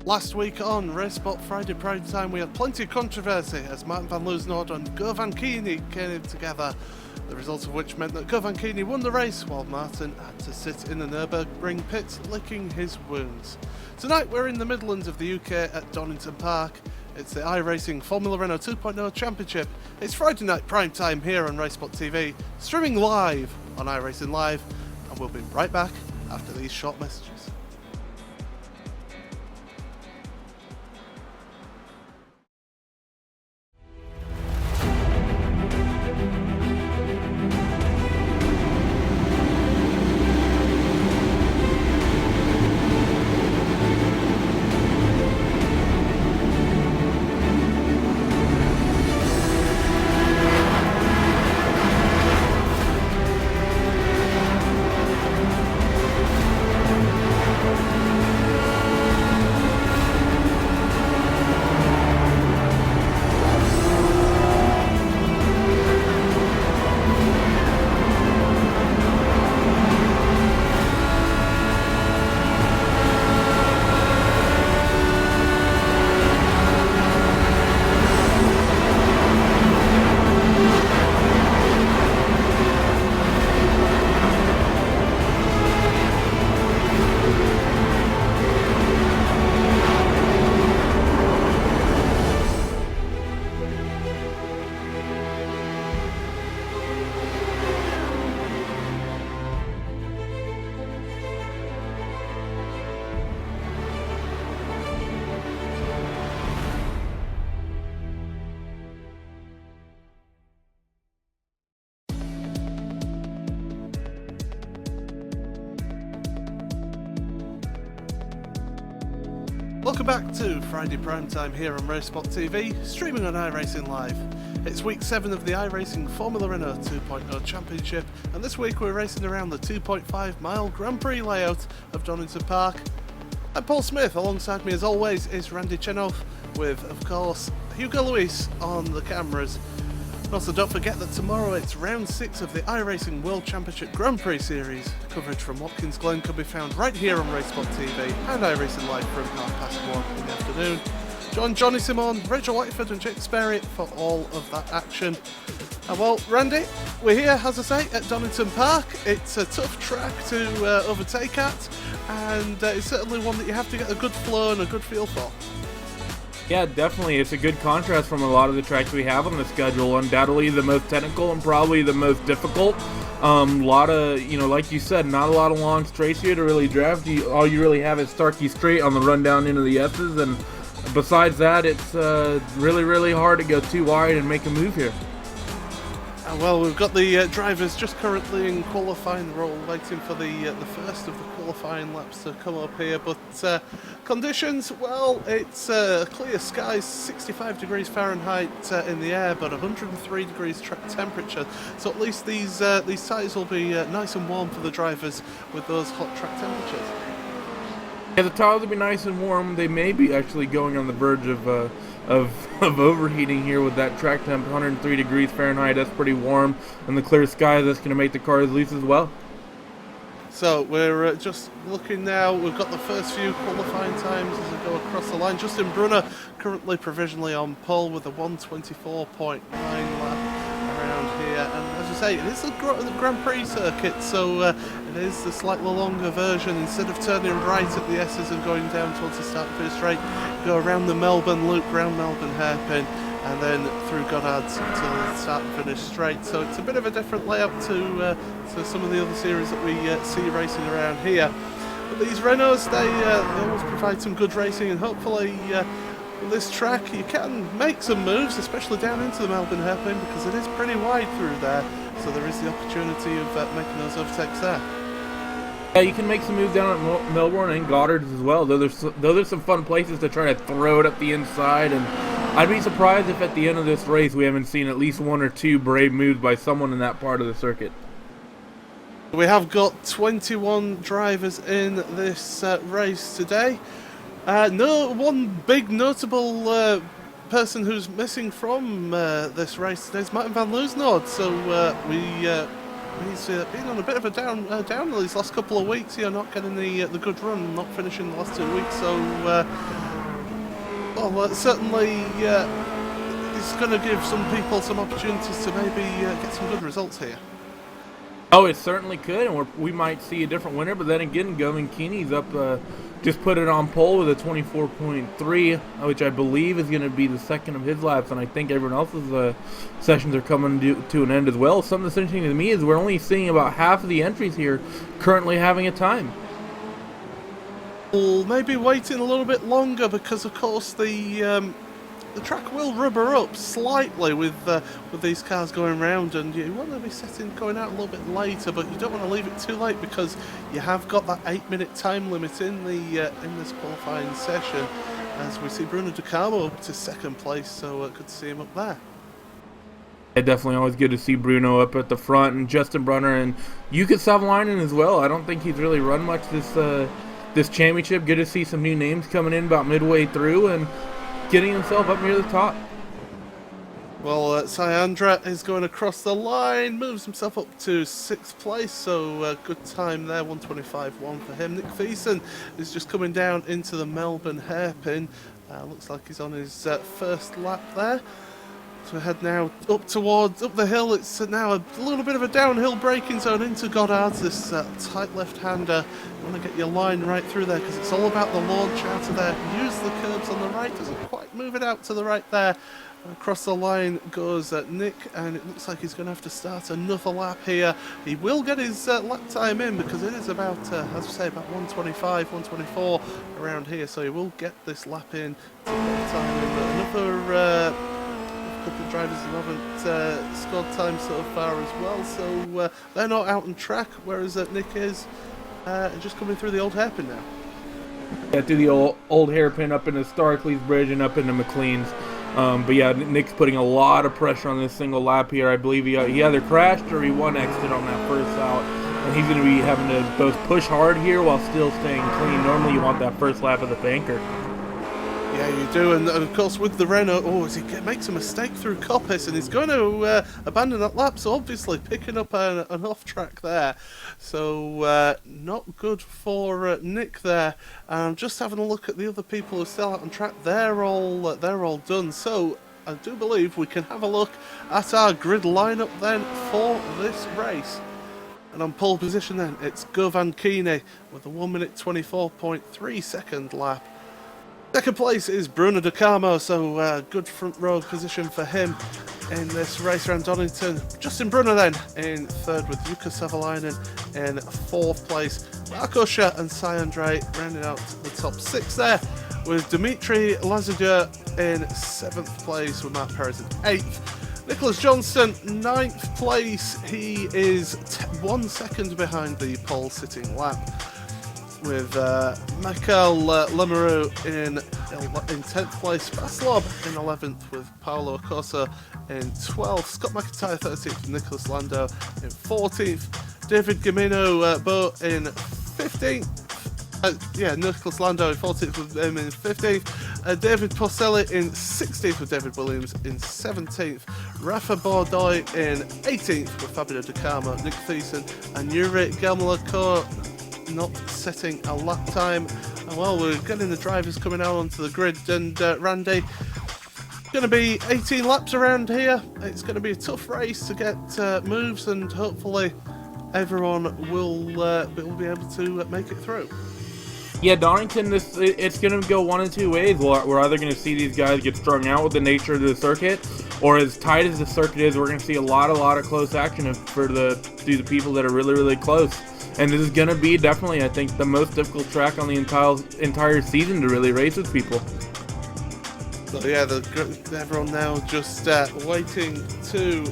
Last week on Race Spot Friday Prime Time, we had plenty of controversy as Martin van Loosenhoorn and Go van Keeney came together, the result of which meant that Go van Keeney won the race while Martin had to sit in the Nürburgring pits licking his wounds. Tonight we're in the Midlands of the UK at Donington Park. It's the iRacing Formula Renault 2.0 Championship. It's Friday night prime time here on Race Spot TV, streaming live on iRacing Live, and we'll be right back after these short messages. Welcome back to Friday Prime Time here on Race Spot TV, streaming on iRacing Live. It's week 7 of the iRacing Formula Renault 2.0 Championship, and this week we're racing around the 2.5 mile Grand Prix layout of Donington Park. I'm Paul Smith, alongside me as always is Randy Chenov, with of course Hugo Luis on the cameras. And also don't forget that tomorrow it's round 6 of the iRacing World Championship Grand Prix Series. Coverage from Watkins Glen can be found right here on Race Spot TV and iRacing Live from 1:30 in the afternoon. Join Johnny Simone, Rachel Whiteford and Jake Sperry for all of that action. And well, Randy, we're here, as I say, at Donington Park. It's a tough track to overtake at, and it's certainly one that you have to get a good flow and a good feel for. Yeah, definitely. It's a good contrast from a lot of the tracks we have on the schedule. Undoubtedly the most technical and probably the most difficult. A lot of, like you said, not a lot of long straights here to really draft. All you really have is Starkey Straight on the run down into the S's, and besides that, it's really, really hard to go too wide and make a move here. Well, we've got the drivers just currently in qualifying. We're all waiting for the first of the qualifying laps to come up here. But conditions, well, it's clear skies, 65 degrees Fahrenheit in the air, but 103 degrees track temperature. So at least these tyres will be nice and warm for the drivers with those hot track temperatures. Yeah, the tires will be nice and warm. They may be actually going on the verge of overheating here with that track temp, 103 degrees Fahrenheit. That's pretty warm, and the clear sky, that's going to make the cars loose as well. So we're just looking now. We've got the first few qualifying times as we go across the line. Justin Brunner currently provisionally on pole with a 1:24.9 lap around here. And as I say, it is the Grand Prix circuit, so it is the slightly longer version. Instead of turning right at the S's and going down towards the start finish straight, go around the Melbourne loop, round Melbourne hairpin, and then through Goddard's until the start and finish straight. So it's a bit of a different layout to some of the other series that we see racing around here. But these Renaults, they always provide some good racing, and hopefully with this track you can make some moves, especially down into the Melbourne hairpin, because it is pretty wide through there. So there is the opportunity of making those overtakes there. Yeah, you can make some moves down at Melbourne and Goddard as well, though there's some fun places to try to throw it up the inside, and I'd be surprised if at the end of this race we haven't seen at least one or two brave moves by someone in that part of the circuit. We have got 21 drivers in this race today. No one big notable person who's missing from this race today is Martin van Loosenhoorn. So he's been on a bit of a down these last couple of weeks here, not getting the good run, not finishing the last 2 weeks. So Well, certainly it's going to give some people some opportunities to maybe get some good results here. Oh, it certainly could, and we might see a different winner. But then again, Giovinazzi's up, just put it on pole with a 24.3, which I believe is going to be the second of his laps, and I think everyone else's sessions are coming to an end as well. Something that's interesting to me is we're only seeing about half of the entries here currently having a time. We'll maybe waiting a little bit longer because, of course, the track will rubber up slightly with these cars going round, and you want to be going out a little bit later, but you don't want to leave it too late because you have got that 8-minute time limit in this qualifying session. As we see Bruno De Carmo up to second place, so good to see him up there. Yeah, definitely always good to see Bruno up at the front, and Justin Brunner and Jukka Savalainen as well. I don't think he's really run much this championship. Good to see some new names coming in about midway through and getting himself up near the top. Well, Sayandra is going across the line, moves himself up to 6th place, so good time there, 125.1 for him. Nick Thiessen is just coming down into the Melbourne hairpin. Looks like he's on his first lap there. So we head now up the hill. It's now a little bit of a downhill braking zone into Goddard's, this tight left-hander. You want to get your line right through there because it's all about the launch out of there. Use the curbs on the right, doesn't quite move it out to the right there. Across the line goes Nick, and it looks like he's going to have to start another lap here. He will get his lap time in because it is about, as I say, about 125, 124 around here. So he will get this lap in to get time in. But another couple of drivers who haven't scored time so far as well, so they're not out on track, whereas Nick is just coming through the old hairpin now. Yeah, through the old hairpin up into Starkleys Bridge and up into McLean's. But yeah, Nick's putting a lot of pressure on this single lap here. I believe he either crashed or he one exited on that first out, and he's going to be having to both push hard here while still staying clean. Normally you want that first lap of the banker. Yeah, you do, and of course with the Renault, as he makes a mistake through Coppice, and he's going to abandon that lap, so obviously picking up an off-track there. So not good for Nick there. Just having a look at the other people who are still out on track, they're all done. So I do believe we can have a look at our grid lineup then for this race. And on pole position then, it's Giovinazzi with a 1 minute 24.3 second lap. Second place is Bruno De Carmo, so good front row position for him in this race around Donington. Justin Brunner then in third with Jukka Savalainen in fourth place. Mark Usher and Sayandre rounding out the top 6 there, with Dimitri Lazardeur in 7th place, with Mark Perez in 8th. Nicholas Johnson, 9th place. He is 1 second behind the pole sitting lap, with Michael Lemeroux in 10th place, Baslob in 11th, with Paolo Corso in 12th, Scott McIntyre 13th, Nicholas Lando in 14th, David Gamino Bo in 15th, Nicholas Lando in 14th with him in 15th, David Porcelli in 16th with David Williams in 17th, Rafa Bordoy in 18th with Fabio De Carmo, Nick Thiessen and Yuri Gelmalaco not setting a lap time. And well, we're getting the drivers coming out onto the grid, and Randy, going to be 18 laps around here. It's going to be a tough race to get moves, and hopefully everyone will be able to make it through. Yeah, Donington, it's going to go one of two ways. We're either going to see these guys get strung out with the nature of the circuit, or as tight as the circuit is, we're going to see a lot of close action for the people that are really, really close. And this is going to be definitely, I think, the most difficult track on the entire season to really race with people. So yeah, everyone now just waiting to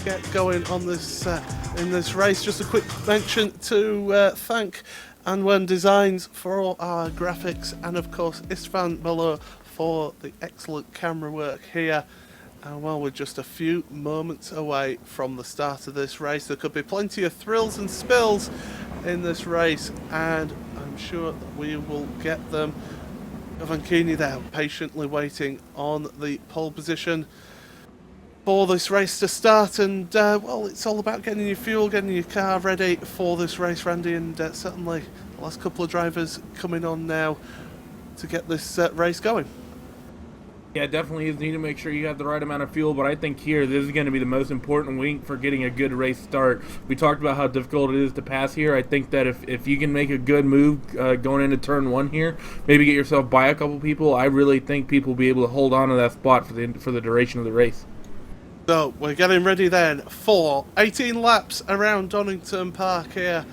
get going on this in this race. Just a quick mention to thank Anwen Designs for all our graphics, and of course Istvan Malo for the excellent camera work here. And well, we're just a few moments away from the start of this race. There could be plenty of thrills and spills in this race, and I'm sure that we will get them. Giovinazzi there, patiently waiting on the pole position for this race to start. And well, it's all about getting your fuel, getting your car ready for this race, Randy, and certainly the last couple of drivers coming on now to get this race going. Yeah, it definitely is. You need to make sure you have the right amount of fuel, but I think here, this is going to be the most important week for getting a good race start. We talked about how difficult it is to pass here. I think that if you can make a good move going into turn one here, maybe get yourself by a couple people, I really think people will be able to hold on to that spot for the duration of the race. So, we're getting ready then for 18 laps around Donington Park here.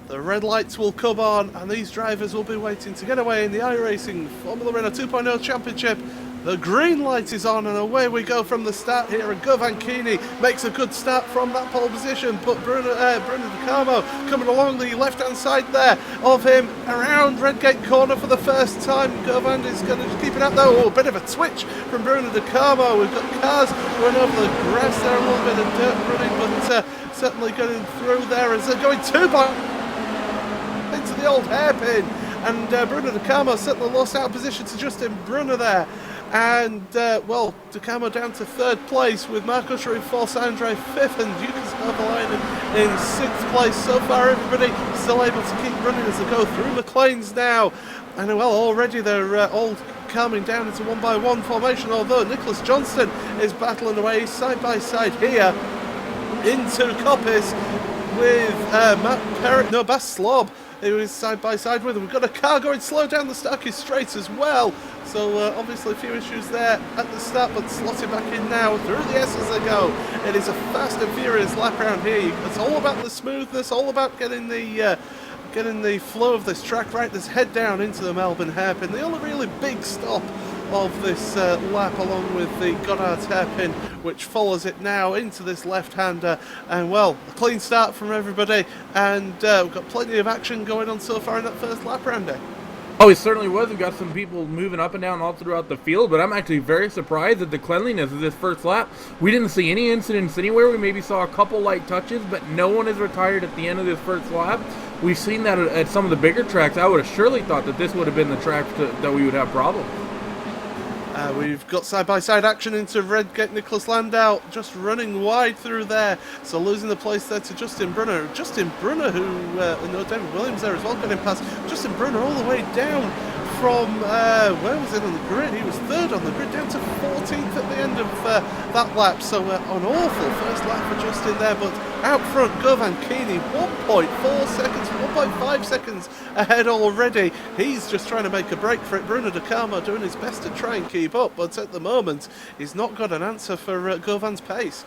The red lights will come on, and these drivers will be waiting to get away in the iRacing Formula Renault 2.0 Championship. The green light is on, and away we go from the start here, and Govan Keeney makes a good start from that pole position, but Bruno Di Carmo coming along the left-hand side there of him, around Redgate Corner for the first time. Govan is going to keep it up though. Oh, a bit of a twitch from Bruno Di Carmo. We've got cars going over the grass there, a little bit of dirt running, but certainly getting through there as they're going two by into the old hairpin, and Bruno Di Carmo certainly lost out position to Justin Brunner there. And, well, Di Carmo down to third place with Mark Usher in fourth, Andre fifth, and Lucas Kovalainen in sixth place. So far, everybody still able to keep running as they go through McLean's now. And, well, already they're all calming down into one-by-one formation, although Nicholas Johnston is battling away side by side here into Coppice with Bas Slob, who is side by side with him. We've got a car going slow down the Starkey Straight as well, so obviously a few issues there at the start, but slotted back in now through the S as they go. It is a fast and furious lap round here. It's all about the smoothness, all about getting the flow of this track right. Let's head down into the Melbourne hairpin, the only really big stop of this lap, along with the Goddard's hairpin, which follows it now into this left-hander. And, well, a clean start from everybody, and we've got plenty of action going on so far in that first lap, Randy. Oh, it certainly was. We've got some people moving up and down all throughout the field, but I'm actually very surprised at the cleanliness of this first lap. We didn't see any incidents anywhere. We maybe saw a couple light touches, but no one is retired at the end of this first lap. We've seen that at some of the bigger tracks. I would have surely thought that this would have been the track that we would have problems. We've got side-by-side action into Redgate. Nicholas Landau just running wide through there, so losing the place there to Justin Brunner. Justin Brunner, who, no, David Williams there as well, getting past Justin Brunner all the way down from, where was it on the grid? He was third on the grid, down to 14th at the end of that lap, so an awful first lap for Justin there, but out front, Govan Keeney, 1.4 seconds, 1.5 seconds ahead already. He's just trying to make a break for it. Bruno Di Carmo doing his best to try and keep up, but at the moment, he's not got an answer for Govan's pace.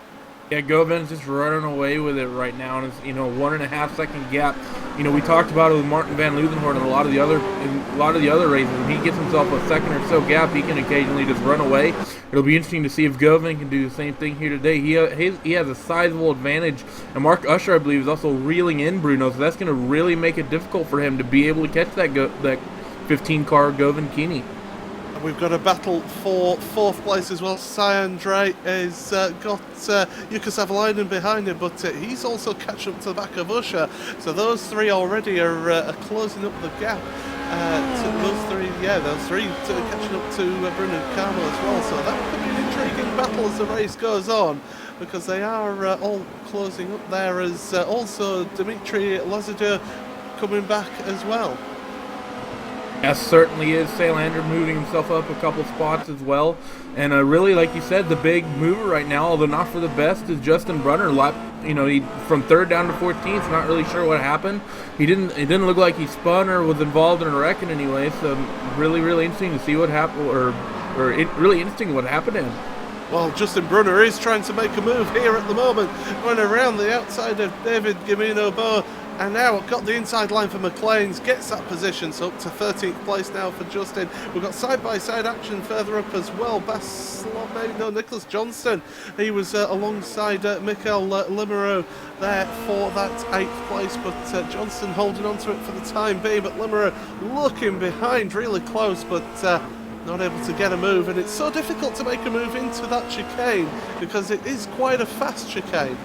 Yeah, Govan's just running away with it right now, and it's 1.5 second gap. We talked about it with Martin Van Leeuwenhoorn and a lot of the other races. When he gets himself a second or so gap, he can occasionally just run away. It'll be interesting to see if Govan can do the same thing here today. He has a sizable advantage, and Mark Usher, I believe, is also reeling in Bruno, so that's going to really make it difficult for him to be able to catch that 15 car Govan Keeney. We've got a battle for fourth place as well. Andre has got Jukka Savalainen behind him, but he's also catching up to the back of Usher. So those three already are closing up the gap. Those three catching up to Bruno Di Carmo as well. So that could be an intriguing battle as the race goes on, because they are all closing up there, as also Dimitri Lazadeur coming back as well. Yes, certainly is. Salander moving himself up a couple spots as well. And really, like you said, the big mover right now, although not for the best, is Justin Brunner. He from third down to 14th. Not really sure what happened. It didn't look like he spun or was involved in a wreck in any way. So really, really interesting to see what happened, really interesting what happened to him. Well, Justin Brunner is trying to make a move here at the moment, going around the outside of David Gamino-Bo. And now got the inside line for McLean's, gets that position, so up to 13th place now for Justin. We've got side-by-side action further up as well. Nicholas Johnston, he was alongside Michael Limereau there for that 8th place, but Johnston holding on to it for the time being, but Limereau looking behind really close, but not able to get a move. And it's so difficult to make a move into that chicane, because it is quite a fast chicane.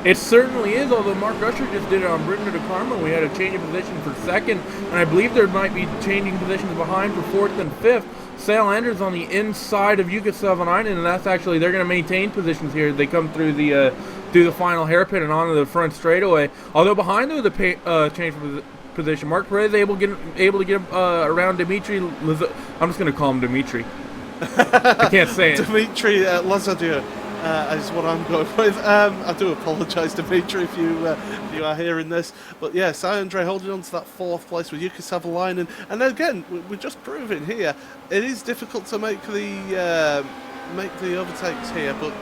It certainly is, although Mark Usher just did it on Bruno Di Carmo. We had a change of position for second, and I believe there might be changing positions behind for fourth and fifth. Salander's on the inside of Jukka Savanainen, and that's actually, they're going to maintain positions here. They come through the final hairpin and onto the front straightaway. Although behind them, the change of position. Mark Perez able to get around Dimitri. I'm just going to call him Dimitri. I can't say it. Dimitri Lazadieu is what I'm going with. I do apologise, Dimitri, if you are hearing this. But yes, Andre holding on to that 4th place with Jukka Savolainen. And again, we're just proving here, it is difficult to make the overtakes here, but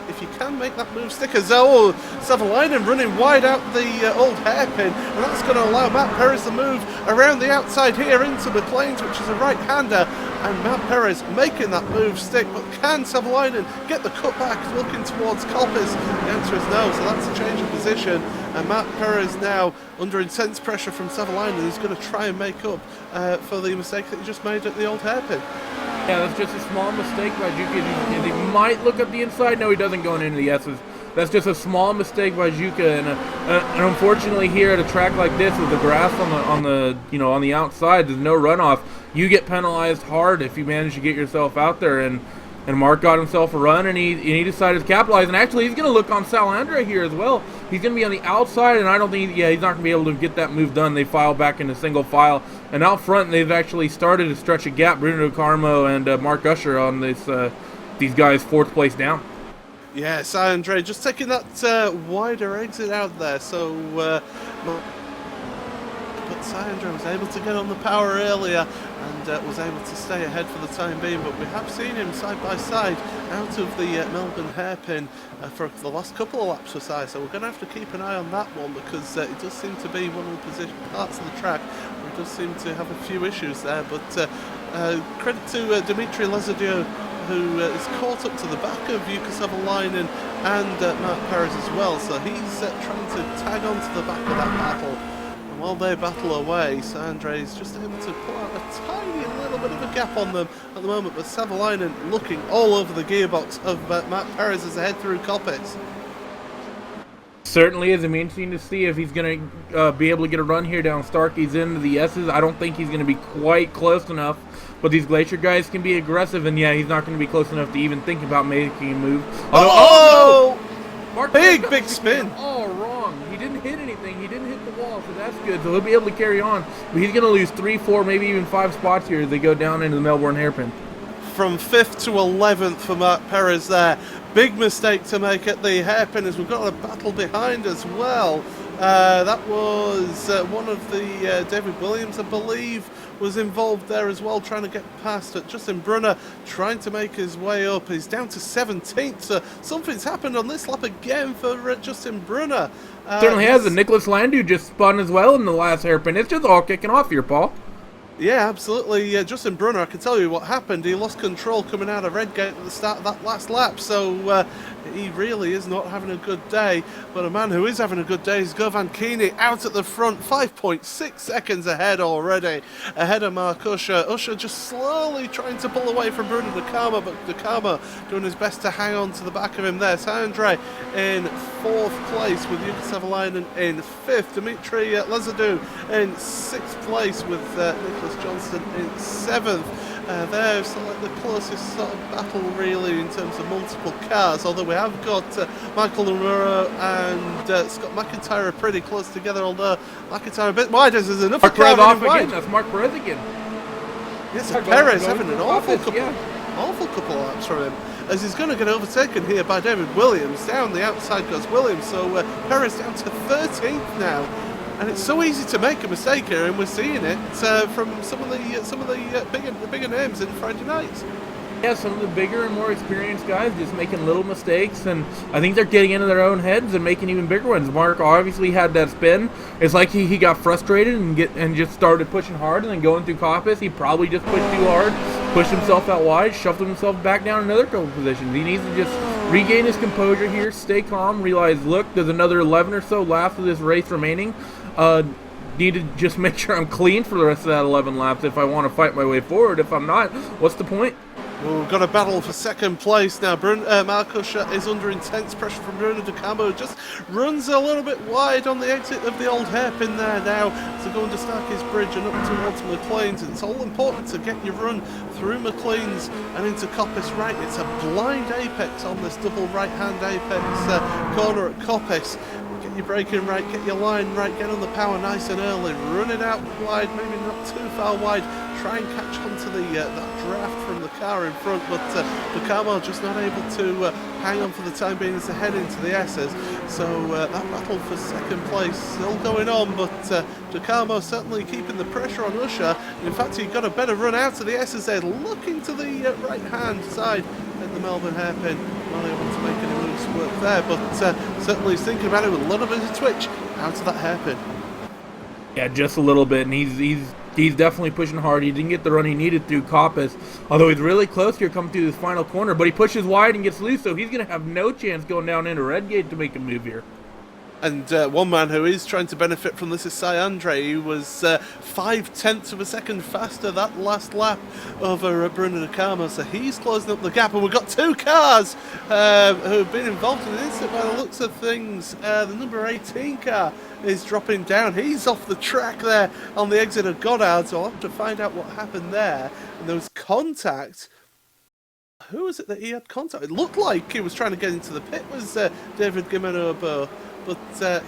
if you can make that move stick as Savolainen running wide out the old hairpin, and that's going to allow Matt Perez to move around the outside here into McLean's, which is a right-hander, and Matt Perez making that move stick. But can Savolainen get the cutback looking towards Kolpis? The answer is no, so that's a change of position, and Matt Perez now under intense pressure from Savolainen, who's going to try and make up for the mistake that he just made at the old hairpin. Yeah, that's just a small mistake by Juka. He might look up the inside. No, he doesn't go into the S's. That's just a small mistake by Juka, and unfortunately here at a track like this with the grass on the outside, there's no runoff. You get penalized hard if you manage to get yourself out there, and Mark got himself a run, and he decided to capitalize. And actually, he's going to look on Salandra here as well. He's going to be on the outside, and I don't think, he's not going to be able to get that move done. They file back into single file, and out front, they've actually started to stretch a gap. Bruno Carmo and Mark Usher on these guys 4th place down. Yes, Andre just taking that wider exit out there, so but Sandra was able to get on the power earlier and was able to stay ahead for the time being, but we have seen him side by side out of the Melbourne hairpin for the last couple of laps for Si, so we're going to have to keep an eye on that one, because it does seem to be one of the parts of the track where it does seem to have a few issues there. But credit to Dimitri Lazadieu, who is caught up to the back of Jukka Savolainen and Matt Perez as well, so he's trying to tag on to the back of that battle. And while they battle away, Andre is just able to pull out a tiny little bit of a gap on them at the moment, but Savolainen looking all over the gearbox of Matt Perez as they head through Coppets. Certainly is. I mean, interesting to see if he's going to be able to get a run here down Starkey's into the S's. I don't think he's going to be quite close enough, but these Glacier guys can be aggressive, and yeah, he's not going to be close enough to even think about making a move. Oh, no! Mark big spin. Oh, wrong. He didn't hit anything. He didn't hit the wall, so that's good. So he'll be able to carry on. But he's going to lose 3, 4, maybe even 5 spots here as they go down into the Melbourne hairpin. From 5th to 11th for Mark Perez there. Big mistake to make at the hairpin, as we've got a battle behind as well. That was one of the David Williams, I believe, was involved there as well, trying to get past it. Justin Brunner trying to make his way up. He's down to 17th, so something's happened on this lap again for Justin Brunner. Certainly has. And Nicholas Landau just spun as well in the last hairpin. It's just all kicking off here, Paul. Yeah, absolutely. Justin Brunner, I can tell you what happened. He lost control coming out of Redgate at the start of that last lap, so he really is not having a good day. But a man who is having a good day is Govan Keeney out at the front, 5.6 seconds ahead already, ahead of Mark Usher. Usher just slowly trying to pull away from Bruno De Carmo, but De Carmo doing his best to hang on to the back of him there. Saint-Andre in 4th place with Jukka Savolainen in 5th. Dimitri Lazadieu in 6th place with Nicholas Johnston in 7th. They're like the closest sort of battle really in terms of multiple cars, although we have got Michael Lamuro and Scott McIntyre are pretty close together, although McIntyre a bit wide as there's enough Mark Perez off again. wide. That's Mark Perez again. Yes, so Perez having an awful couple of laps from him, as he's going to get overtaken here by David Williams. Down the outside goes Williams, so Perez down to 13th now. And it's so easy to make a mistake here, and we're seeing it from some of the bigger names in Friday nights. Yeah, some of the bigger and more experienced guys just making little mistakes, and I think they're getting into their own heads and making even bigger ones. Mark obviously had that spin. It's like he got frustrated and just started pushing hard, and then going through Coppice, he probably just pushed too hard, pushed himself out wide, shuffled himself back down another couple positions. He needs to just regain his composure here, stay calm, realize, look, there's another 11 or so laps of this race remaining. Need to just make sure I'm clean for the rest of that 11 laps if I want to fight my way forward. If I'm not, what's the point? Well, we've got a battle for 2nd place now. Marcus is under intense pressure from Bruno De Carmo, who just runs a little bit wide on the exit of the old hairpin there now to go under Starkey's Bridge and up towards McLean's. It's all important to get your run through McLean's and into Coppice right. It's a blind apex on this double right-hand apex corner at Coppice. Get your braking right, get your line right, get on the power nice and early, run it out wide, maybe not too far wide, try and catch onto that draft from the car in front, but DeCarmo just not able to hang on for the time being as they head into the S's. So that battle for second place still going on, but DeCarmo certainly keeping the pressure on Usher. In fact, he got a better run out of the S's there, looking to the right-hand side at the Melbourne hairpin. Not able to make any moves work there, but certainly he's thinking about it with a little bit of twitch out of that hairpin. Yeah, just a little bit, and he's definitely pushing hard. He didn't get the run he needed through Coppice, although he's really close here coming through this final corner, but he pushes wide and gets loose, so he's going to have no chance going down into Redgate to make a move here. And one man who is trying to benefit from this is Cy Andre. He was 0.5 of a second faster that last lap over Bruno DeCarmo, so he's closing up the gap. And we've got two cars who have been involved in the incident by the looks of things. The number 18 car is dropping down. He's off the track there on the exit of Goddard, so I'll have to find out what happened there. And there was contact. Who was it that he had contact? It looked like he was trying to get into the pit. Was David Gimenobo. But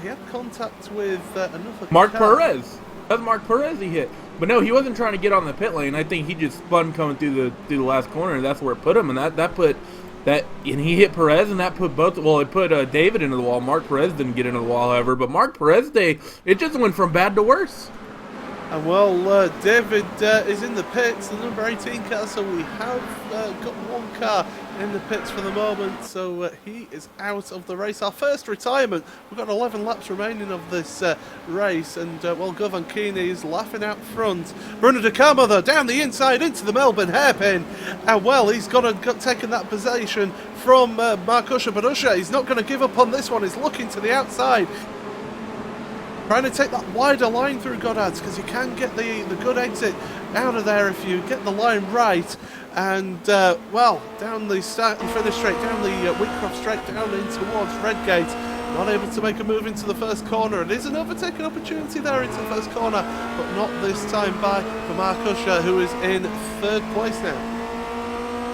he had contact with another Mark car. Perez. That's Mark Perez he hit. But no, he wasn't trying to get on the pit lane. I think he just spun coming through the last corner, and that's where it put him. And that put that, and he hit Perez, and that put both. Well, it put David into the wall. Mark Perez didn't get into the wall, however. But Mark Perez day, it just went from bad to worse. And well, David is in the pits, the number 18 car, so we have got one car in the pits for the moment, so he is out of the race. Our first retirement. We've got 11 laps remaining of this race, and well, Govan Keeney is laughing out front. Bruno DeCarmo, though, down the inside into the Melbourne hairpin, and well, he's got taken that position from Mark Usher, but Usher, he's not going to give up on this one. He's looking to the outside, trying to take that wider line through Goddard's, because you can get the good exit out of there if you get the line right. And, well, down the start and finish straight, down the Wheatcroft straight, down in towards Redgate. Not able to make a move into the first corner. It is an overtaking opportunity there into the first corner, but not this time for Mark Usher, who is in third place now.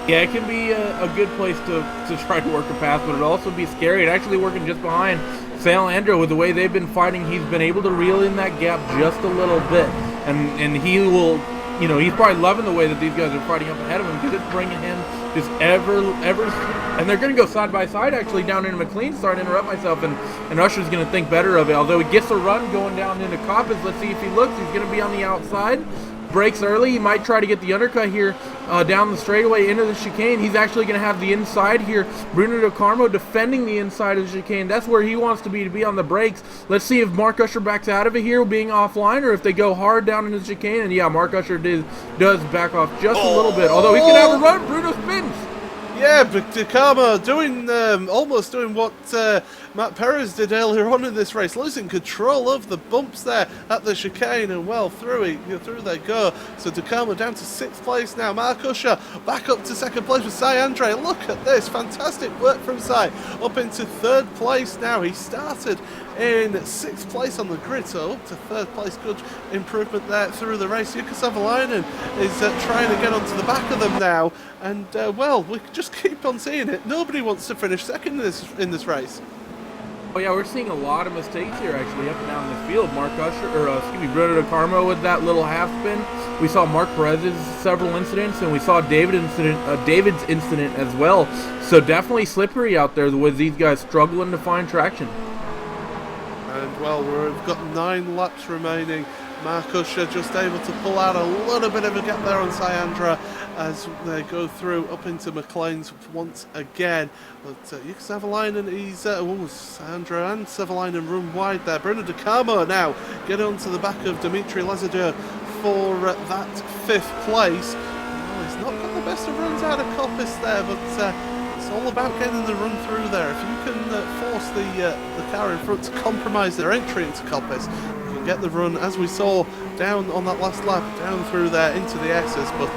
Yeah, it can be a good place to try to work a pass, but it'll also be scary. And actually working just behind San Leandro with the way they've been fighting, he's been able to reel in that gap just a little bit. And he will, you know, he's probably loving the way that these guys are fighting up ahead of him, because it's bringing him just ever, and they're going to go side by side actually down into McLean. Sorry to interrupt myself, and Usher's going to think better of it. Although he gets a run going down into Coppice, let's see if he looks. He's going to be on the outside. Breaks early. He might try to get the undercut here down the straightaway into the chicane. He's actually going to have the inside here. Bruno DeCarmo defending the inside of the chicane. That's where he wants to be on the brakes. Let's see if Mark Usher backs out of it here, being offline, or if they go hard down into the chicane. And yeah, Mark Usher does back off just a little bit. Although he can have a run. Bruno spins. Yeah, but DeCarmo doing almost doing what Matt Perez did earlier on in this race, losing control of the bumps there at the chicane, and well, through they go. So DeCarmo down to 6th place now. Mark Usher back up to 2nd place with Cy Andre. Look at this, fantastic work from Cy. Up into 3rd place now. He started in 6th place on the grid, so up to 3rd place. Good improvement there through the race. Jukka Savalainen is trying to get onto the back of them now, and well, we just keep on seeing it. Nobody wants to finish second in this race. Oh yeah, we're seeing a lot of mistakes here actually up and down the field. Mark Usher, or Bruno DeCarmo with that little half spin. We saw Mark Perez's several incidents, and we saw David's incident as well. So definitely slippery out there with these guys struggling to find traction. And well, we've got 9 laps remaining. Mark Usher just able to pull out a little bit of a gap there on Syandra as they go through up into McLean's once again. But Jukka Savalainen, he's Syandra and Savalainen run wide there. Bruno DeCarmo now get onto the back of Dimitri Lazadeur for that 5th place. Well, he's not got the best of runs out of Coppice there, but it's all about getting the run through there. If you can force the car in front to compromise their entry into Coppice, you can get the run, as we saw down on that last lap, down through there into the S's, but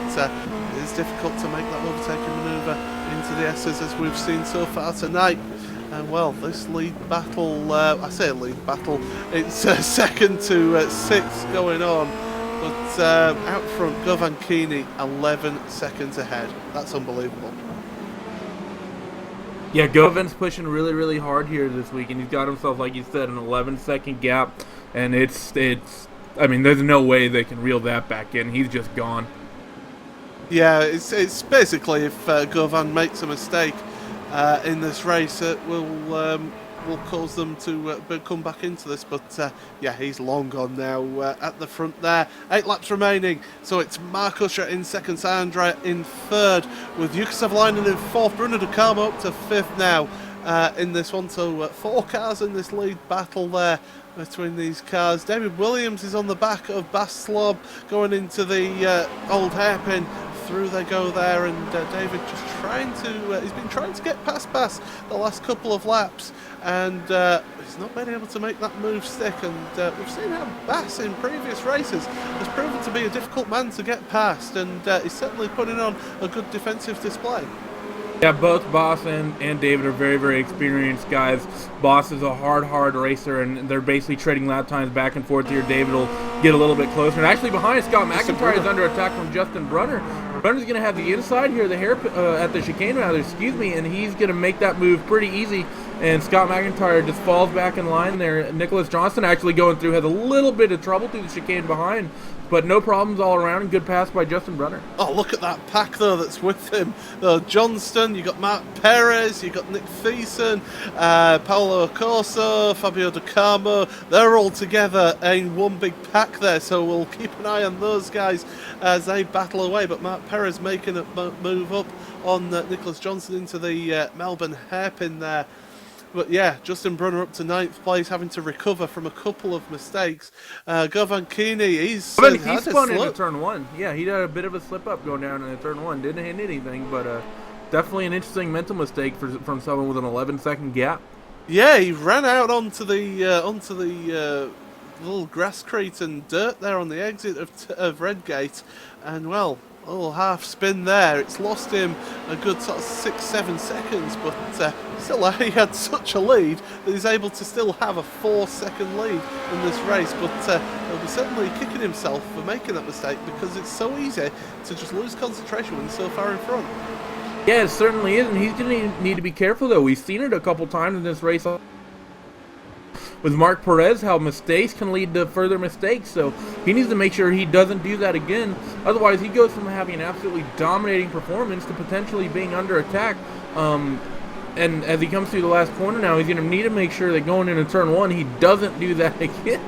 it is difficult to make that overtaking manoeuvre into the S's as we've seen so far tonight. And well, this lead battle, I say lead battle, it's 2nd to 6th going on. But out front, Govan Keeney 11 seconds ahead. That's unbelievable. Yeah, Govan's pushing really, really hard here this week, and he's got himself, like you said, an 11-second gap, and it's. I mean, there's no way they can reel that back in. He's just gone. Yeah, it's basically if Govan makes a mistake in this race, it will cause them to come back into this. But yeah, he's long gone now at the front there. 8 laps remaining, so it's Mark Usher in second, Sandra in third, with Jukka Savalainen in fourth, Bruno De Carmo up to fifth now in this one. So 4 cars in this lead battle there between these cars. David Williams is on the back of Bas Slob going into the old hairpin. Through they go there, and David just trying to he's been trying to get past Bass the last couple of laps, and he's not been able to make that move stick. And we've seen how Bass in previous races has proven to be a difficult man to get past, and he's certainly putting on a good defensive display. Yeah, both Boss and David are very, very experienced guys. Boss is a hard racer, and they're basically trading lap times back and forth here. David will get a little bit closer. And actually behind Scott McIntyre is under attack from Justin Brunner. Brunner's going to have the inside here, the hair at the chicane rather, and he's going to make that move pretty easy. And Scott McIntyre just falls back in line there. Nicholas Johnston actually going through, has a little bit of trouble through the chicane behind, but no problems all around, and good pass by Justin Brunner. Oh, look at that pack, though, that's with him. Johnston, you got Mark Perez, you got Nick Thiessen, Paolo Corso, Fabio De Carmo. They're all together in one big pack there, so we'll keep an eye on those guys as they battle away. But Mark Perez making a move up on Nicholas Johnston into the Melbourne hairpin there. But yeah, Justin Brunner up to 9th place, having to recover from a couple of mistakes. Govan Keeney, he spun into turn 1. Yeah, he had a bit of a slip up going down in turn 1. Didn't hit anything, but definitely an interesting mental mistake from someone with an 11-second gap. Yeah, he ran out onto the little grass crate and dirt there on the exit of Redgate, and well, a little half spin there. It's lost him a good sort of 6-7 seconds, but still he had such a lead that he's able to still have a 4-second lead in this race. But he'll be certainly kicking himself for making that mistake, because it's so easy to just lose concentration when he's so far in front. Yeah, it certainly is, and he's going to need to be careful, though. We've seen it a couple times in this race with Mark Perez, how mistakes can lead to further mistakes, so he needs to make sure he doesn't do that again. Otherwise, he goes from having an absolutely dominating performance to potentially being under attack. And as he comes through the last corner now, he's going to need to make sure that going into turn 1, he doesn't do that again.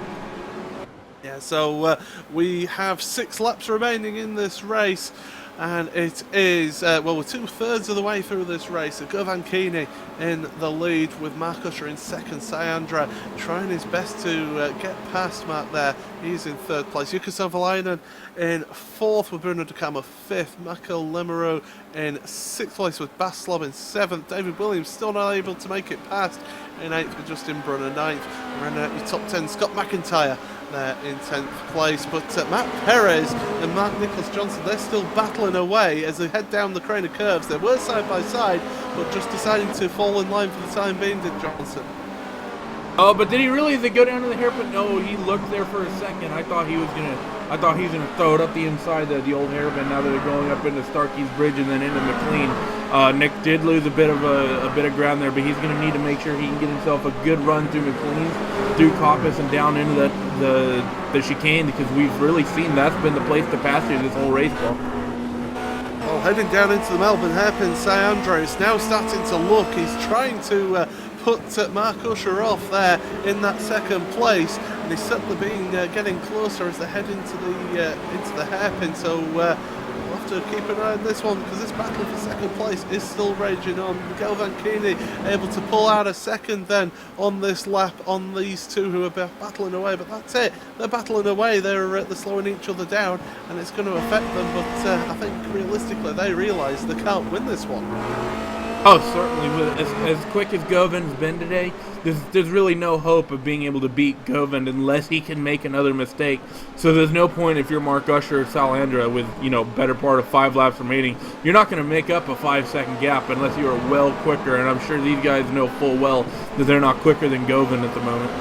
Yeah, so we have 6 laps remaining in this race. And it is, well, we're 2/3 of the way through this race. Govan Keeney in the lead with Mark Usher in second. Sayandra trying his best to get past Mark there. He's in 3rd place. Jukka Savalainen in 4th with Bruno De Carmo 5th. Mako Lemeru in 6th place with Bas Slob in 7th. David Williams still not able to make it past in 8th with Justin Brunner 9th. Running out your top 10, Scott McIntyre there in 10th place, but Matt Perez and Mark Nicholas Johnson, they're still battling away as they head down the crane of curves. They were side by side, but just deciding to fall in line for the time being, did Johnson. Oh, but did he really go down to the hairpin? No, he looked there for a second. I thought he was gonna throw it up the inside of the old hairpin. Now that they're going up into Starkey's Bridge and then into McLean. Nick did lose a bit of ground there, but he's going to need to make sure he can get himself a good run through McLean, through Coppice, and down into the chicane, because we've really seen that's been the place to pass through this whole race, Paul. Well, heading down into the Melbourne hairpin, Sayandra is now starting to look. He's trying to put Mark Usher off there in that 2nd place, and he's certainly been getting closer as they head into the hairpin. So we'll have to keep an eye on this one, because this battle for 2nd place is still raging on. Govan Keeney able to pull out a 2nd then on this lap on these two who are battling away, but that's it. They're battling away. They're slowing each other down, and it's going to affect them. But I think realistically they realise they can't win this one. Oh, certainly. As quick as Govan's been today, there's really no hope of being able to beat Govan unless he can make another mistake. So there's no point if you're Mark Usher or Salandra with, better part of 5 laps remaining. You're not going to make up a 5-second gap unless you are well quicker, and I'm sure these guys know full well that they're not quicker than Govan at the moment.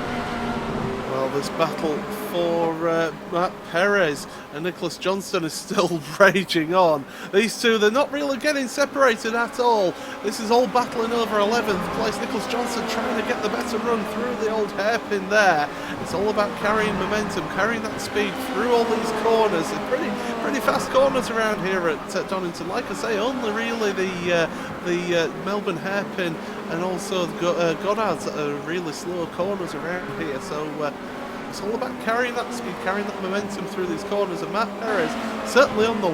Well, this battle for Matt Perez, and Nicholas Johnston is still raging on. These two, they're not really getting separated at all. This is all battling over 11th place. Nicholas Johnston trying to get the better run through the old hairpin there. It's all about carrying momentum, carrying that speed through all these corners. They're pretty fast corners around here at Donington. Like I say, only really the Melbourne hairpin and also Goddard's that are really slow corners around here. So it's all about carrying that speed, carrying that momentum through these corners. And Matt Perez certainly on the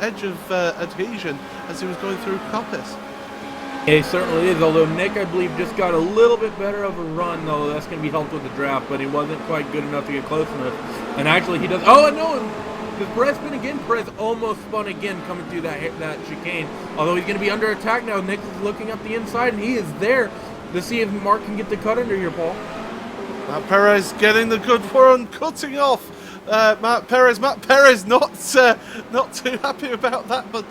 edge of adhesion as he was going through Coppice. Yeah, he certainly is, although Nick, I believe, just got a little bit better of a run, though that's going to be helped with the draft, but he wasn't quite good enough to get close enough. And actually, he does... Oh, no! Does Perez spin again? Perez almost spun again coming through that chicane. Although he's going to be under attack now. Nick is looking up the inside, and he is there to see if Mark can get the cut under here, Paul. Matt Perez getting the good run, cutting off Matt Perez. Matt Perez not too happy about that, but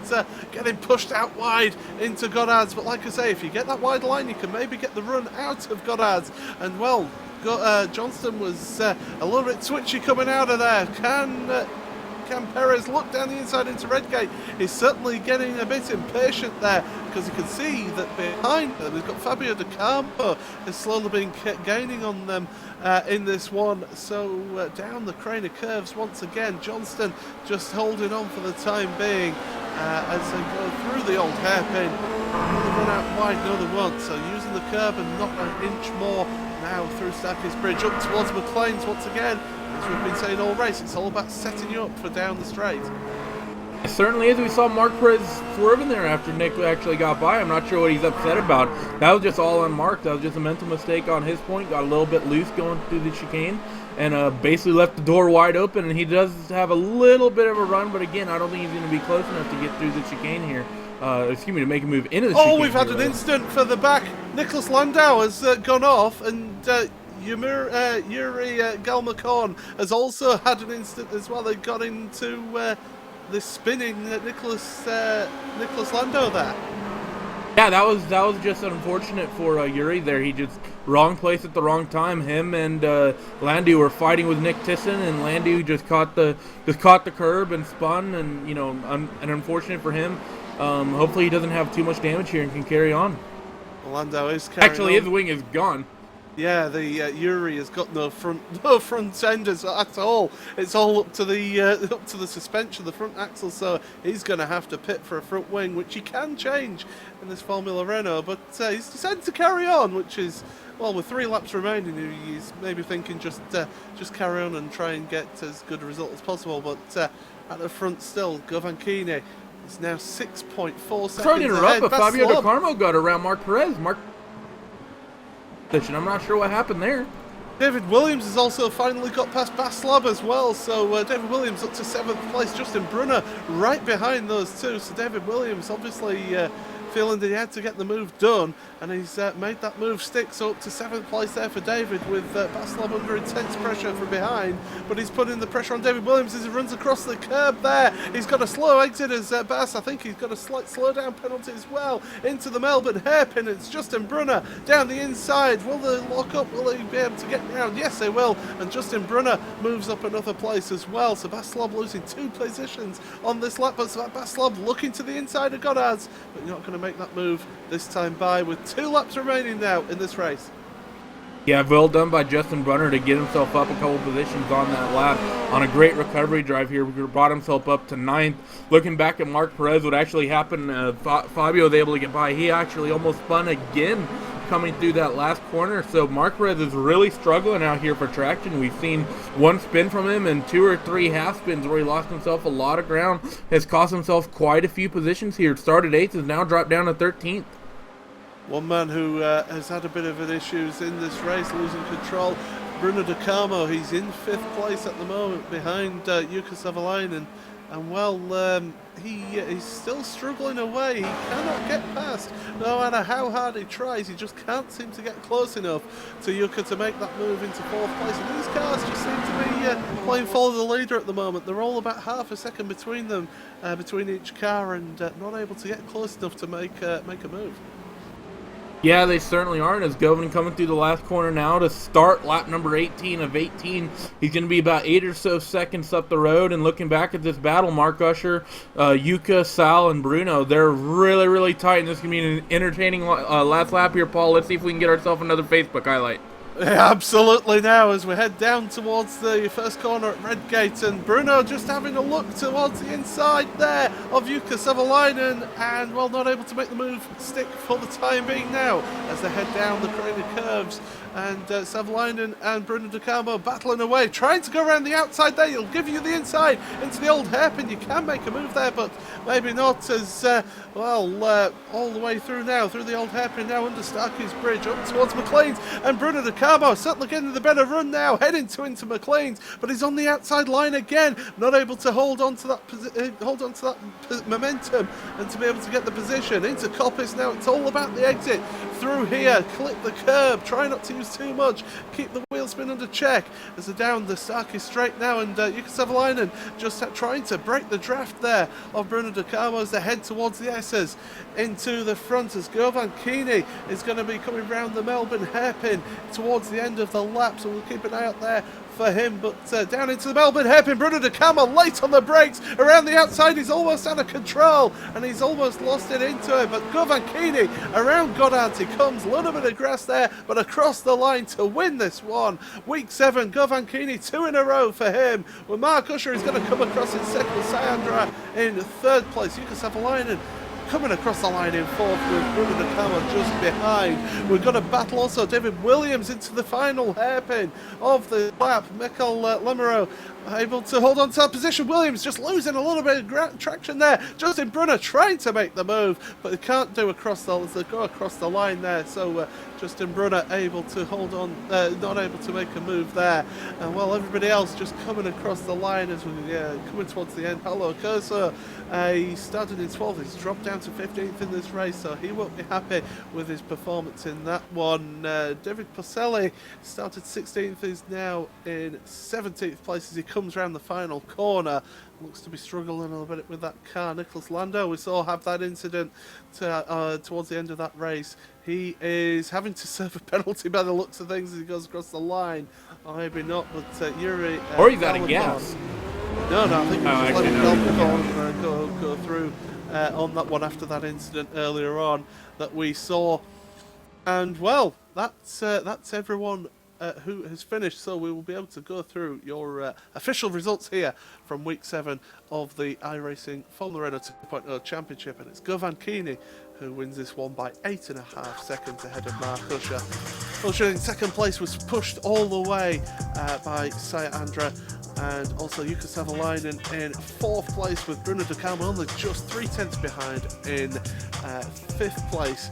getting pushed out wide into Goddard's. But like I say, if you get that wide line, you can maybe get the run out of Goddard's. And well, Johnston was a little bit twitchy coming out of there. Can Perez look down the inside into Redgate? He's certainly getting a bit impatient there because you can see that behind them we've got Fabio De Campo has slowly been gaining on them in this one. So down the crane of curves once again, Johnston just holding on for the time being as they go through the old hairpin. They run out wide, no they won't. So using the curb and not an inch more now through Stackers Bridge up towards McLean's once again. As we've been saying all race, it's all about setting you up for down the straight. It certainly is. We saw Mark Perez swerving there after Nick actually got by. I'm not sure what he's upset about. That was just all on Mark. That was just a mental mistake on his point. Got a little bit loose going through the chicane and basically left the door wide open. And he does have a little bit of a run, but again, I don't think he's going to be close enough to get through the chicane here. To make a move into the chicane. Oh, we've had an incident for the back. Nicholas Landau has gone off, and Yuri Galmacorn has also had an incident as well. They got into the spinning Nicholas Landau there. Yeah, that was just unfortunate for Yuri there. He just wrong place at the wrong time. Him and Landau were fighting with Nick Tisson, and Landau just caught the curb and spun, and and unfortunate for him. Hopefully he doesn't have too much damage here and can carry on. Landau is carrying Actually, on. his wing is gone. Yeah, the Yuri has got no front enders at all. It's all up to the suspension, the front axle. So he's going to have to pit for a front wing, which he can change in this Formula Renault. But he's decided to carry on, which is, well, with 3 laps remaining, he's maybe thinking just carry on and try and get as good a result as possible. But at the front still, Govankini is now 6.4 seconds Sorry to interrupt, but Fabio Slob. De Carmo got around Mark Perez. I'm not sure what happened there. David Williams has also finally got past Baslab as well, so David Williams up to 7th place, Justin Brunner right behind those two. So David Williams obviously feeling that he had to get the move done, and he's made that move stick. So up to 7th place there for David, with Baslab under intense pressure from behind, but he's putting the pressure on David Williams as he runs across the curb there. He's got a slow exit as Bass. I think he's got a slight slowdown penalty as well into the Melbourne hairpin. It's Justin Brunner down the inside. Will they lock up? Will they be able to get round? Yes, they will, and Justin Brunner moves up another place as well. So Baslab losing 2 positions on this lap, but Baslab looking to the inside of Goddard's, but not going to make that move this time by, with 2 laps remaining now in this race. Yeah, well done by Justin Brunner to get himself up a couple positions on that lap on a great recovery drive here. Brought himself up to 9th. Looking back at Mark Perez, what actually happened, Fabio was able to get by. He actually almost spun again coming through that last corner. So Mark Perez is really struggling out here for traction. We've seen 1 spin from him and 2 or 3 half spins where he lost himself a lot of ground. Has cost himself quite a few positions here. Started 8th, has now dropped down to 13th. One man who has had a bit of an issues in this race, losing control, Bruno De Carmo. He's in 5th place at the moment behind Jukka Savalainen, and well, he's still struggling away. He cannot get past, no matter how hard he tries. He just can't seem to get close enough to Jukka to make that move into 4th place. And these cars just seem to be playing follow the leader at the moment. They're all about half a second between them, between each car, and not able to get close enough to make a move. Yeah, they certainly are. And as Govan coming through the last corner now to start lap number 18 of 18, he's going to be about 8 or so seconds up the road. And looking back at this battle, Mark Usher, Yuka, Sal, and Bruno, they're really, really tight. And this is going to be an entertaining last lap here, Paul. Let's see if we can get ourselves another Facebook highlight. Yeah, absolutely now as we head down towards the first corner at Redgate, and Bruno just having a look towards the inside there of Jukka Savalainen, and well, not able to make the move stick for the time being now as they head down the corner curves. And Savalainen and Bruno De Carmo battling away, trying to go around the outside there. He'll give you the inside into the old hairpin. You can make a move there, but maybe not as all the way through now, through the old hairpin now under Starkey's Bridge, up towards McLean's, and Bruno De Carmo certainly getting the better run now, heading into McLean's, but he's on the outside line again, not able to hold on to that momentum and to be able to get the position into Coppice now. It's all about the exit through here, clip the curb, try not to use too much, keep the wheel spin under check as they're down the Starkey straight now, and Jukka Savalainen just trying to break the draft there of Bruno De Carmo as they head towards the S's into the front, as Govan Keeney is going to be coming round the Melbourne hairpin towards the end of the lap, so we'll keep an eye out there for him. But down into the Melbourne hairpin, Bruno De Carmo late on the brakes around the outside. He's almost out of control and he's almost lost it into it, but Govan Keeney around Goddard, he comes, a little bit of grass there, but across the line to win this one. Week 7, Govan Keeney, 2 in a row for him, with Mark Usher is going to come across in second, with Sayandra in third place. Jukka Savalainen coming across the line in fourth, with Bruno De Carmo just behind. We've got a battle also, David Williams into the final hairpin of the lap. Michael Lemereau able to hold on to that position. Williams just losing a little bit of traction there. Justin Brunner trying to make the move, but they can't do across as they go across the line there. So Justin Brunner able to hold on, not able to make a move there. And well, everybody else just coming across the line as we're coming towards the end. Paolo Curso, he started in 12th, he's dropped down to 15th in this race, so he won't be happy with his performance in that one. David Porcelli started 16th, is now in 17th place as he comes around the final corner. Looks to be struggling a little bit with that car. Nicholas Lando, we saw have that incident towards the end of that race. He is having to serve a penalty by the looks of things as he goes across the line. Or maybe not, but Yuri... or he's out of gas. No, I think we just let him go through on that one after that incident earlier on that we saw. And well, that's everyone who has finished, so we will be able to go through your official results here from week 7 of the iRacing Formula Renault 2.0 Championship, and it's Govan Keeney who wins this one by 8.5 seconds ahead of Mark Usher. Usher in second place was pushed all the way by Sayandra, and also Jukka Savalainen in 4th place with Bruno De Carmo only just 0.3 behind in 5th place.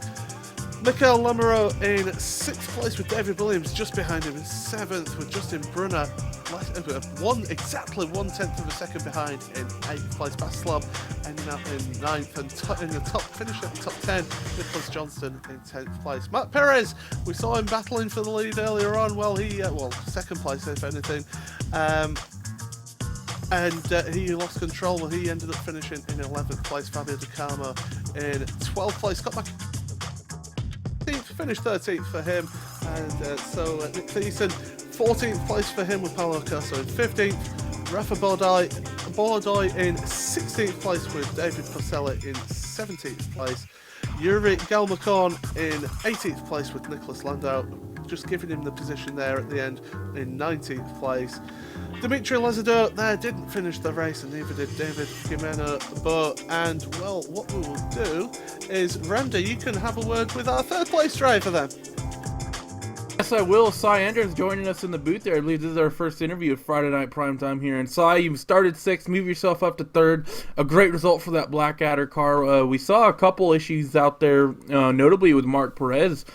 Michael Lemereau in 6th place with David Williams just behind him in 7th, with Justin Brunner exactly 1/10 of a second behind in 8th place. Baslov ending up in 9th, and in the top finish at the top 10, Nicholas Johnston in 10th place. Matt Perez, we saw him battling for the lead earlier on. Well, he second place if anything, and he lost control. Well, he ended up finishing in 11th place. Fabio De Carmo in 12th place, got back finished 13th for him, and so Nick Thiessen 14th place for him with Paolo Curso in 15th, Rafa Bordoy in 16th place with David Porcelli in 17th place, Yuri Galmacorn in 18th place with Nicholas Landau, just giving him the position there at the end in 19th place. Dimitri Lazadou there didn't finish the race, and neither did David Gimeno. And well, what we will do is, Randy, you can have a word with our 3rd place driver then. Yes, I will. Cy Andrews joining us in the booth there. I believe this is our first interview of Friday Night Primetime here. And Cy, you started 6th, move yourself up to 3rd. A great result for that Blackadder car. We saw a couple issues out there, notably with Mark Perez.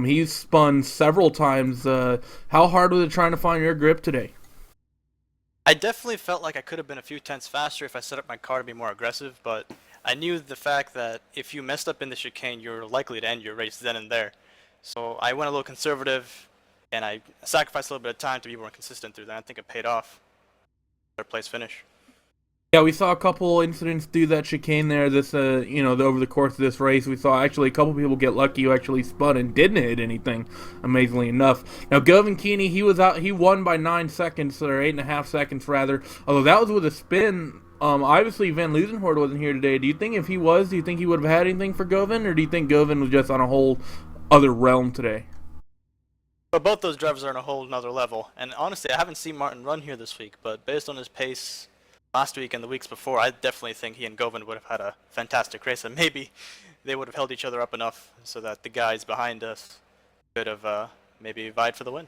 He's spun several times. How hard was it trying to find your grip today? I definitely felt like I could have been a few tenths faster if I set up my car to be more aggressive, but I knew the fact that if you messed up in the chicane, you're likely to end your race then and there. So I went a little conservative, and I sacrificed a little bit of time to be more consistent through that. I think it paid off. 3rd place finish. Yeah, we saw a couple incidents do that chicane there. This, over the course of this race, we saw actually a couple people get lucky who actually spun and didn't hit anything. Amazingly enough. Now, Govin Keeney, he was out. He won by 9 seconds, or 8.5 seconds rather. Although that was with a spin. Obviously Van Leusenhoort wasn't here today. Do you think if he was, do you think he would have had anything for Govin, or do you think Govin was just on a whole other realm today? But both those drivers are on a whole nother level. And honestly, I haven't seen Martin run here this week, but based on his pace last week and the weeks before, I definitely think he and Govin would have had a fantastic race, and maybe they would have held each other up enough so that the guys behind us could have maybe vied for the win.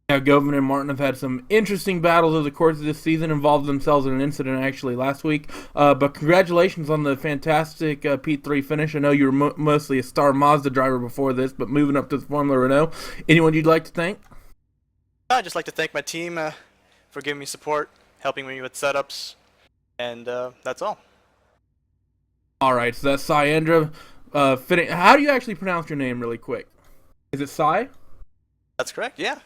Yeah, Govin and Martin have had some interesting battles over the course of this season, involved themselves in an incident actually last week. But congratulations on the fantastic P3 finish. I know you were mostly a Star Mazda driver before this, but moving up to the Formula Renault. Anyone you'd like to thank? I'd just like to thank my team for giving me support, helping me with setups, and that's all. All right, so that's Syandra. How do you actually pronounce your name really quick? Is it Sy? That's correct, yeah.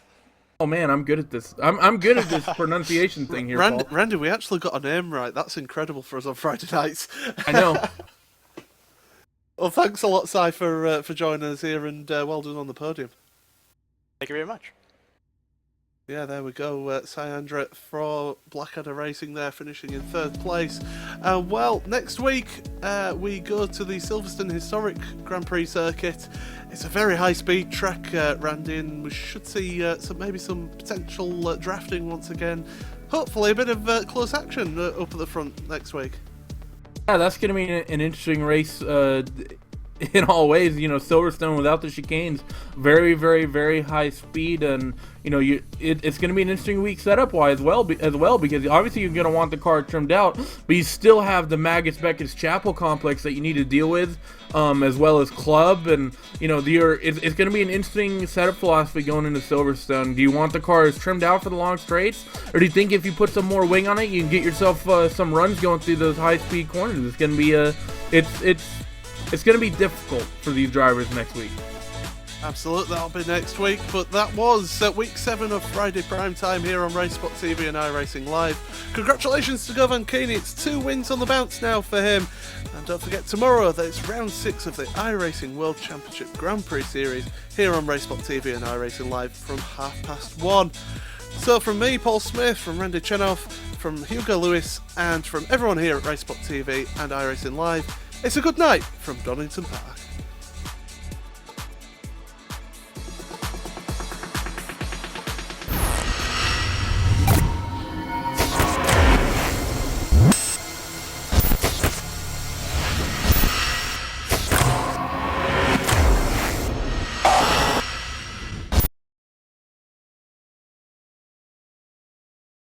Oh man, I'm good at this. I'm good at this pronunciation thing here, Paul. Randy, we actually got a name right. That's incredible for us on Friday nights. I know. Well, thanks a lot, Si, for joining us here, and well done on the podium. Thank you very much. Yeah, there we go. Syandra for Blackadder Racing there, finishing in 3rd place. Well, next week we go to the Silverstone Historic Grand Prix circuit. It's a very high-speed track, Randy, and we should see maybe some potential drafting once again. Hopefully a bit of close action up at the front next week. Yeah, that's going to be an interesting race in all ways. Silverstone without the chicanes, very, very, very high speed, and it's going to be an interesting week setup wise as well, because obviously you're going to want the car trimmed out, but you still have the Magus Beckett's Chapel complex that you need to deal with, as well as club, and it's going to be an interesting setup philosophy going into Silverstone. Do you want the cars trimmed out for the long straights, or do you think if you put some more wing on it, you can get yourself some runs going through those high speed corners? It's going to be it's going to be difficult for these drivers next week. Absolutely, that'll be next week. But that was week 7 of Friday Prime Time here on RaceSpot TV and iRacing Live. Congratulations to Govin Keeney. It's 2 wins on the bounce now for him. And don't forget, tomorrow there's round 6 of the iRacing World Championship Grand Prix Series here on RaceSpot TV and iRacing Live from 1:30. So from me, Paul Smith, from Randy Chenoff, from Hugo Lewis, and from everyone here at RaceSpot TV and iRacing Live, it's a good night from Donington Park.